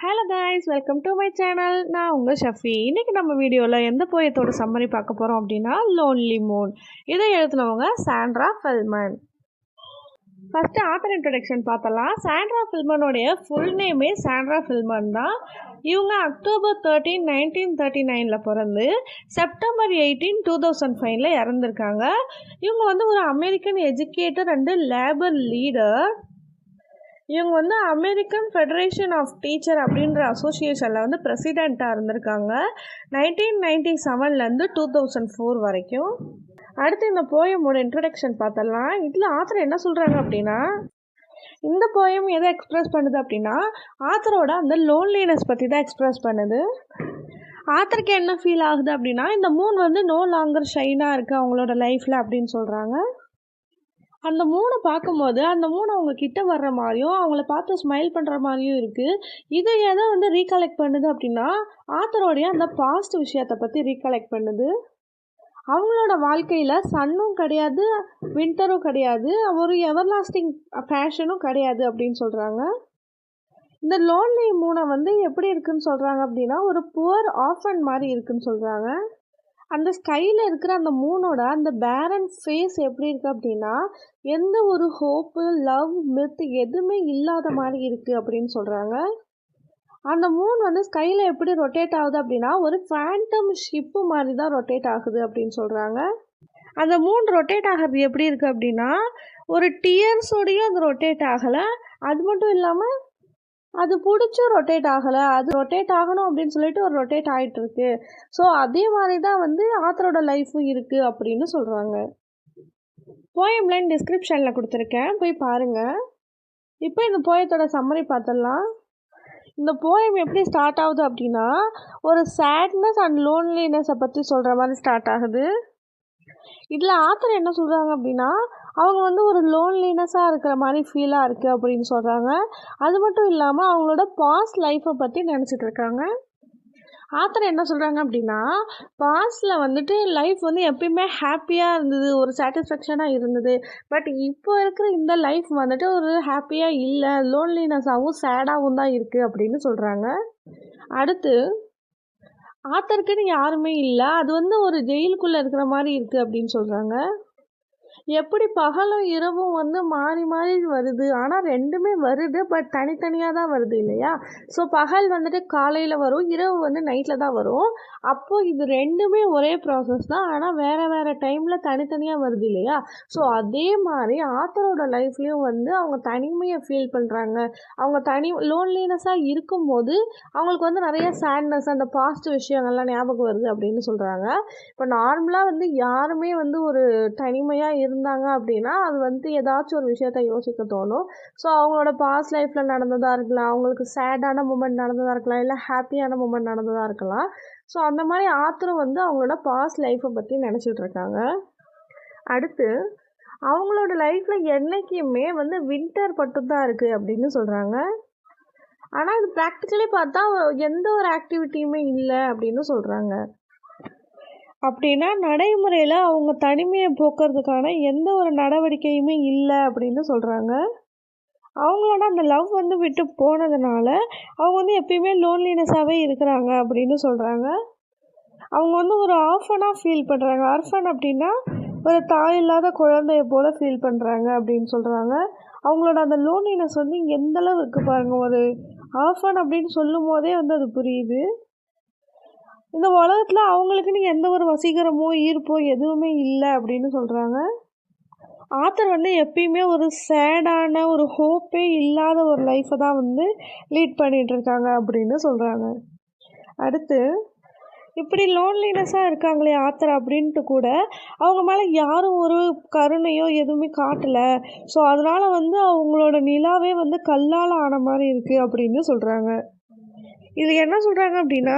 Hello guys, welcome to my channel. நான் உங்கள் ஷஃபி. இன்றைக்கி நம்ம வீடியோவில் எந்த போயத்தோட சம்மரி பார்க்க போகிறோம் அப்படின்னா லோன்லி மூன். இதை எழுதினவங்க சாண்ட்ரா ஃபெல்மன். ஃபஸ்ட்டு ஆத்தர் இன்ட்ரடக்ஷன் பார்த்தலாம். சாண்ட்ரா ஃபெல்மனோடைய ஃபுல் நேமே சாண்ட்ரா ஃபெல்மன் தான். இவங்க அக்டோபர் 13, 1939 பிறந்து செப்டம்பர் 18, 2005 இறந்துருக்காங்க. இவங்க ஒரு American educator and labour leader. இவங்க அமெரிக்கன் ஃபெடரேஷன் ஆஃப் டீச்சர் அப்படின்ற அசோசியேஷனில் பிரசிடெண்ட்டாக இருந்திருக்காங்க 1997 2004 வரைக்கும். அடுத்து இந்த போயமோட இன்ட்ரடக்ஷன் பார்த்தலாம். இதில் ஆத்தர் என்ன சொல்கிறாங்க அப்படின்னா, இந்த போயம் எதை எக்ஸ்ப்ரெஸ் பண்ணுது அப்படின்னா ஆத்தரோட அந்த லோன்லினஸ் பற்றி தான் எக்ஸ்ப்ரெஸ் பண்ணுது. ஆத்தருக்கு என்ன ஃபீல் ஆகுது அப்படின்னா, இந்த மூன் நோ லாங்கர் ஷைனாக இருக்குது அவங்களோட லைஃப்பில் அப்படின்னு சொல்கிறாங்க. அந்த மூனை பார்க்கும்போது அந்த மூணு அவங்க கிட்ட வர்ற மாதிரியும் அவங்கள பார்த்து ஸ்மைல் பண்ணுற மாதிரியும் இருக்குது. இது எதை ரீகலெக்ட் பண்ணுது அப்படின்னா ஆத்தரோடைய அந்த பாஸ்ட் விஷயத்தை பற்றி ரீகலெக்ட் பண்ணுது. அவங்களோட வாழ்க்கையில் சன்னும் கிடையாது, வின்டரும் கிடையாது, ஒரு எவர்லாஸ்டிங் ஃபேஷனும் கிடையாது அப்படின்னு சொல்கிறாங்க. இந்த லோன்லி மூனை எப்படி இருக்குன்னு சொல்கிறாங்க அப்படின்னா ஒரு புவர் ஆஃபன் மாதிரி இருக்குன்னு சொல்கிறாங்க. அந்த ஸ்கையில் இருக்கிற அந்த மூனோட அந்த பேரன் ஃபேஸ் எப்படி இருக்குது அப்படின்னா எந்த ஒரு ஹோப்பு, லவ், மித் எதுவுமே இல்லாத மாதிரி இருக்குது அப்படின்னு சொல்கிறாங்க. அந்த மூன் ஸ்கையில் எப்படி ரொட்டேட் ஆகுது அப்படின்னா ஒரு ஃபேண்டம் ஷிப்பு மாதிரி தான் ரொட்டேட் ஆகுது அப்படின்னு சொல்கிறாங்க. அந்த மூன் ரொட்டேட் ஆகிறது எப்படி இருக்குது அப்படின்னா ஒரு டியர்ஸோடையும் அது ரொட்டேட் ஆகலை, அது மட்டும் இல்லாமல் அது பிடிச்சும் ரொட்டேட் ஆகலை, அது ரொட்டேட் ஆகணும் அப்படின்னு சொல்லிட்டு ஒரு ரொட்டேட் ஆகிட்டுருக்கு. ஸோ அதே மாதிரி தான் ஆத்தரோட லைஃப்பும் இருக்குது அப்படின்னு சொல்கிறாங்க. போயம் லைன் டிஸ்கிரிப்ஷனில் கொடுத்துருக்கேன், போய் பாருங்கள். இப்போ இந்த போயத்தோட சம்மரி பார்த்துடலாம். இந்த போயம் எப்படி ஸ்டார்ட் ஆகுது அப்படின்னா ஒரு சேட்னஸ் அண்ட் லோன்லினஸை பற்றி சொல்கிற மாதிரி ஸ்டார்ட் ஆகுது. இதில் ஆத்தர் என்ன சொல்கிறாங்க அப்படின்னா அவங்க ஒரு லோன்லினஸாக இருக்கிற மாதிரி ஃபீலாக இருக்குது அப்படின்னு சொல்கிறாங்க. அது மட்டும் இல்லாமல் அவங்களோட பாஸ்ட் லைஃப்பை பற்றி நினச்சிட்டு இருக்காங்க. ஆத்தர் என்ன சொல்கிறாங்க அப்படின்னா பாஸ்டில் லைஃப் எப்பயுமே ஹாப்பியாக இருந்தது, ஒரு சாட்டிஸ்ஃபேக்ஷனாக இருந்தது. பட் இப்போ இருக்கிற இந்த லைஃப் ஒரு ஹாப்பியாக இல்லை, லோன்லினஸாகவும் சேடாகவும் தான் இருக்குது அப்படின்னு சொல்கிறாங்க. அடுத்து ஆத்தருக்குன்னு யாருமே இல்லை, அது ஒரு ஜெயிலுக்குள்ளே இருக்கிற மாதிரி இருக்குது அப்படின்னு சொல்கிறாங்க. எப்படி பகலும் இரவும் மாறி மாறி வருது, ஆனால் ரெண்டுமே வருது, பட் தனித்தனியாக தான் வருது இல்லையா. ஸோ பகல் காலையில் வரும், இரவு நைட்டில் தான் வரும். அப்போது இது ரெண்டுமே ஒரே ப்ராசஸ் தான், ஆனால் வேறு வேறு டைமில் தனித்தனியாக வருது இல்லையா. ஸோ அதே மாதிரி ஆத்தரோட லைஃப்லேயும் அவங்க தனிமையை ஃபீல் பண்ணுறாங்க. அவங்க லோன்லினஸாக இருக்கும்போது அவங்களுக்கு நிறைய சேட்னஸ், அந்த பாஸ்ட் விஷயங்கள்லாம் ஞாபகம் வருது அப்படின்னு சொல்கிறாங்க. இப்போ நார்மலாக யாருமே ஒரு தனிமையாக இருந்தாங்க அப்படின்னா அது ஏதாச்சும் ஒரு விஷயத்த யோசிக்க தோணும். ஸோ அவங்களோட பாஸ்ட் லைஃப்பில் நடந்ததாக இருக்கலாம், அவங்களுக்கு சேடான மூமெண்ட் நடந்ததாக இருக்கலாம், இல்லை ஹாப்பியான மூமெண்ட் நடந்ததாக இருக்கலாம். ஸோ அந்த மாதிரி ஆத்தரும் அவங்களோட பாஸ்ட் லைஃப்பை பற்றி நினச்சிட்டு இருக்காங்க. அடுத்து அவங்களோட லைஃப்பில் என்றைக்குமே வின்டர் மட்டும்தான் இருக்குது அப்படின்னு சொல்கிறாங்க. ஆனால் இது ப்ராக்டிக்கலி பார்த்தா எந்த ஒரு ஆக்டிவிட்டியுமே இல்லை அப்படின்னு சொல்கிறாங்க. அப்படின்னா நடைமுறையில் அவங்க தனிமையை போக்குறதுக்கான எந்த ஒரு நடவடிக்கையுமே இல்லை அப்படின்னு சொல்கிறாங்க. அவங்களோட அந்த லவ் விட்டு போனதுனால அவங்க எப்பயுமே லோன்லினஸாகவே இருக்கிறாங்க அப்படின்னு சொல்கிறாங்க. அவங்க ஒரு ஆர்ஃபனாக ஃபீல் பண்ணுறாங்க. ஆர்ஃபன் அப்படின்னா ஒரு தாய் இல்லாத குழந்தைய போல் ஃபீல் பண்ணுறாங்க அப்படின்னு சொல்கிறாங்க. அவங்களோட அந்த லோன்லினஸ் எந்தளவு இருக்குது பாருங்கள். ஒரு ஆர்ஃபன் அப்படின்னு சொல்லும் போதே அது புரியுது. இந்த உலகத்தில் அவங்களுக்குன்னு எந்த ஒரு வசீகரமோ ஈர்ப்போ எதுவுமே இல்லை அப்படின்னு சொல்கிறாங்க. ஆத்தர் எப்பயுமே ஒரு சேடான ஒரு ஹோப்பே இல்லாத ஒரு லைஃப்பை தான் லீட் பண்ணிகிட்ருக்காங்க அப்படின்னு சொல்கிறாங்க. அடுத்து இப்படி லோன்லினஸாக இருக்காங்களே ஆத்தர் அப்படின்ட்டு கூட அவங்க மேலே யாரும் ஒரு கருணையோ எதுவுமே காட்டலை. ஸோ அதனால் அவங்களோட நிலாவே கல்லால் ஆன மாதிரி இருக்குது அப்படின்னு சொல்கிறாங்க. இது என்ன சொல்கிறாங்க அப்படின்னா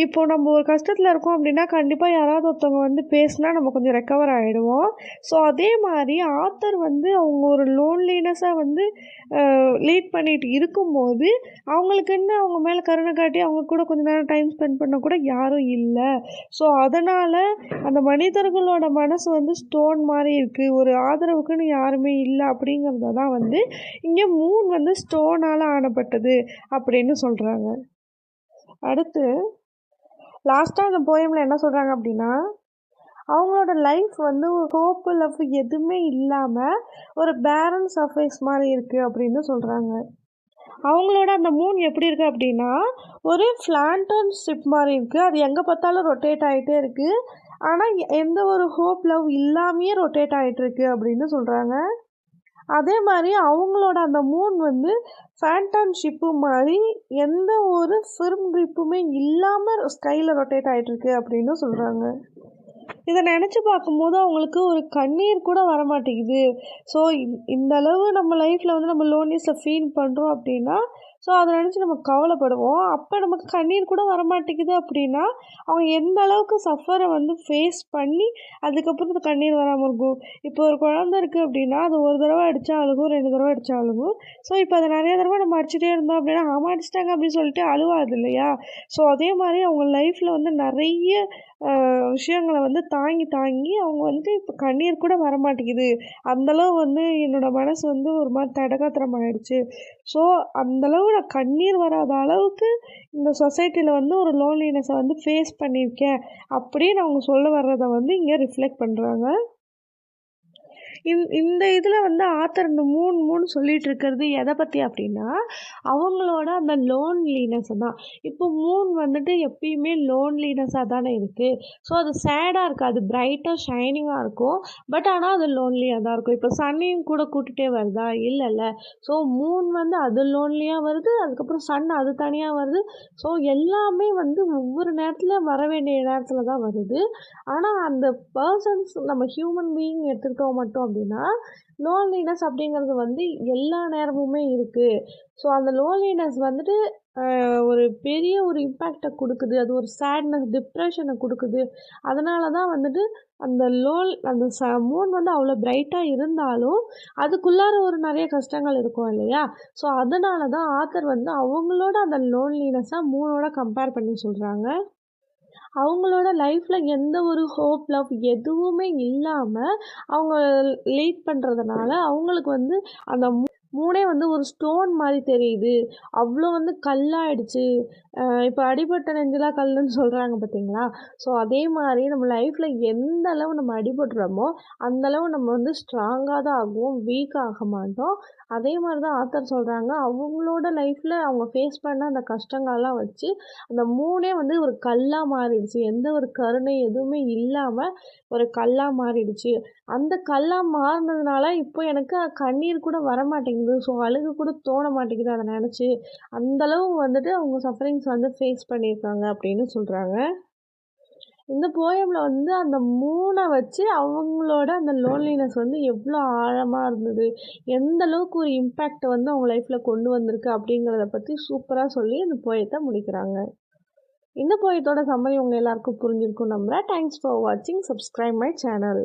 இப்போ நம்ம ஒரு கஷ்டத்தில் இருக்கோம் அப்படின்னா கண்டிப்பாக யாராவது ஒருத்தவங்க வந்து பேசினா நம்ம கொஞ்சம் ரெக்கவர் ஆகிடுவோம். ஸோ அதே மாதிரி ஆத்தர் வந்து அவங்க ஒரு லோன்லினஸாக வந்து லீட் பண்ணிட்டு இருக்கும்போது அவங்களுக்குன்னு அவங்க மேலே கருணை காட்டி அவங்க கூட கொஞ்ச நேரம் டைம் ஸ்பெண்ட் பண்ண கூட யாரும் இல்லை. ஸோ அதனால் அந்த மனிதர்களோட மனசு வந்து ஸ்டோன் மாதிரி இருக்குது, ஒரு ஆதரவுக்குன்னு யாருமே இல்லை அப்படிங்கிறத தான் வந்து இங்கே மூன் வந்து ஸ்டோனால் ஆனப்பட்டது அப்படின்னு சொல்கிறாங்க. அடுத்து லாஸ்ட்டாக அந்த போயமில் என்ன சொல்கிறாங்க அப்படின்னா, அவங்களோட லைஃப் வந்து ஒரு ஹோப் லவ் எதுவுமே இல்லாமல் ஒரு பேரன் சர்ஃபேஸ் மாதிரி இருக்குது அப்படின்னு சொல்கிறாங்க. அவங்களோட அந்த மூன் எப்படி இருக்குது அப்படின்னா ஒரு ஃப்ளாண்டன் ஷிப் மாதிரி இருக்குது. அது எங்கே பார்த்தாலும் ரொட்டேட் ஆகிட்டே இருக்குது. ஆனால் எந்த ஒரு ஹோப் லவ் இல்லாமையே ரொட்டேட் ஆகிட்டுருக்கு அப்படின்னு சொல்கிறாங்க. அதே மாதிரி அவங்களோட அந்த மூன் வந்து ஃபேண்டம் ஷிப்பு மாதிரி எந்த ஒரு ஃபிர்ம் கிரிப்புமே இல்லாமல் ஸ்கையில் ரொட்டேட் ஆகிட்டுருக்கு அப்படின்னு சொல்கிறாங்க. இதை நினச்சி பார்க்கும்போது அவங்களுக்கு ஒரு கண்ணீர் கூட வரமாட்டேங்குது. ஸோ இந்த அளவு நம்ம லைஃப்பில் வந்து நம்ம லோன்லினஸை ஃபீல் பண்ணுறோம் அப்படின்னா ஸோ அதை நினச்சி நம்ம கவலைப்படுவோம். அப்போ நமக்கு கண்ணீர் கூட வரமாட்டேங்குது அப்படின்னா அவங்க எந்த அளவுக்கு சஃபரை வந்து ஃபேஸ் பண்ணி அதுக்கப்புறம் இந்த கண்ணீர் வராமல் இருக்கும். இப்போ ஒரு குழந்தை இருக்குது அப்படின்னா அது ஒரு தடவை அடித்தா அழுகும், 2 தடவை அடித்தா அழுகும். ஸோ இப்போ அதை நிறைய தடவை நம்ம அடிச்சுட்டே இருந்தோம் அப்படின்னா ஆமாம் அடிச்சிட்டாங்க அப்படின்னு சொல்லிட்டு அழுவாது இல்லையா? ஸோ அதே மாதிரி அவங்க லைஃப்பில் வந்து நிறைய விஷயங்களை வந்து தாங்கி தாங்கி அவங்க வந்து இப்போ கண்ணீர் கூட வரமாட்டேங்குது. அந்தளவு வந்து என்னோடய மனசு வந்து ஒரு மாதிரி தடகாத்திரம் ஆகிடுச்சு. ஸோ அந்தளவு நான் கண்ணீர் வராத அளவுக்கு இந்த சொசைட்டியில் வந்து ஒரு லோன்லினஸை வந்து ஃபேஸ் பண்ணியிருக்கேன் அப்படின்னு அவங்க சொல்ல வர்றதை வந்து இங்கே ரிஃப்ளெக்ட் பண்ணுறாங்க. இந்த இதில் வந்து ஆத்தர் இந்த மூணு சொல்லிகிட்டு இருக்கிறது எதை பற்றி அப்படின்னா அவங்களோட அந்த லோன்லினஸ் தான். இப்போ மூன் வந்துட்டு எப்பயுமே லோன்லினஸாக தானே இருக்குது. ஸோ அது சேடாக இருக்காது, பிரைட்டாக ஷைனிங்காக இருக்கும். பட் ஆனால் அது லோன்லியாக தான் இருக்கும். இப்போ சன்னையும் கூட கூட்டிகிட்டே வருதா? இல்லைல்ல. ஸோ மூன் வந்து அது லோன்லியாக வருது, அதுக்கப்புறம் சன் அது தனியாக வருது. ஸோ எல்லாமே வந்து ஒவ்வொரு நேரத்தில் வர வேண்டிய நேரத்தில் தான் வருது. ஆனால் அந்த பர்சன்ஸ் நம்ம ஹியூமன் பீயிங் எடுத்துக்கிட்டோம் மட்டும் அப்படின்னா லோன்லினஸ் அப்படிங்கிறது வந்து எல்லா நேரமுமே இருக்குது. ஸோ அந்த லோன்லினஸ் வந்துட்டு ஒரு பெரிய ஒரு இம்பேக்டை கொடுக்குது. அது ஒரு சேட்னஸ், டிப்ரெஷனை கொடுக்குது. அதனால தான் வந்துட்டு அந்த அந்த மூன் வந்து அவ்வளோ பிரைட்டாக இருந்தாலும் அதுக்குள்ளார ஒரு நிறைய கஷ்டங்கள் இருக்கும் இல்லையா? ஸோ அதனால தான் ஆத்தர் வந்து அவங்களோட அந்த லோன்லினஸை மூனோட கம்பேர் பண்ணி சொல்கிறாங்க. அவங்களோட லைஃப்பில் எந்த ஒரு ஹோப், லவ் எதுவுமே இல்லாமல் அவங்க லீட் பண்ணுறதுனால அவங்களுக்கு வந்து அந்த மூணே வந்து ஒரு ஸ்டோன் மாதிரி தெரியுது. அவ்வளோ வந்து கல்லாயிடுச்சு. இப்போ அடிபட்ட நெஞ்செல்லாம் கல்லுன்னு சொல்கிறாங்க பார்த்தீங்களா? ஸோ அதே மாதிரி நம்ம லைஃப்பில் எந்த அளவு நம்ம அடிபடுறோமோ அந்தளவு நம்ம வந்து ஸ்ட்ராங்காக தான் ஆகுவோம், வீக் ஆக மாட்டோம். அதே மாதிரி தான் ஆத்தர் சொல்கிறாங்க. அவங்களோட லைஃப்பில் அவங்க ஃபேஸ் பண்ண அந்த கஷ்டங்கள்லாம் வச்சு அந்த மூணே வந்து ஒரு கல்லாக மாறிடுச்சு. எந்த ஒரு கருணை எதுவுமே இல்லாமல் ஒரு கல்லாக மாறிடுச்சு. அந்த கல்லாக மாறினதுனால இப்போ எனக்கு கண்ணீர் கூட வரமாட்டேங்குது. ஸோ அழுக கூட தோண மாட்டேங்குது அதை நினச்சி. அந்தளவு வந்துட்டு அவங்க சஃபரிங்ஸ் வந்து ஃபேஸ் பண்ணியிருக்காங்க அப்படின்னு சொல்கிறாங்க. இந்த போயமில் வந்து அந்த மூணை வச்சு அவங்களோட அந்த லோன்லினஸ் வந்து எவ்வளோ ஆழமாக இருந்தது, எந்த அளவுக்கு ஒரு இம்பேக்டை வந்து அவங்க லைஃப்பில் கொண்டு வந்திருக்கு அப்படிங்கிறத பற்றி சூப்பராக சொல்லி இந்த போயத்தை முடிக்கிறாங்க. இந்த போயத்தோட சம்மரி உங்கள் எல்லாருக்கும் புரிஞ்சிருக்கும் நம்புகிறேன். தேங்க்ஸ் ஃபார் வாட்சிங். Subscribe my channel.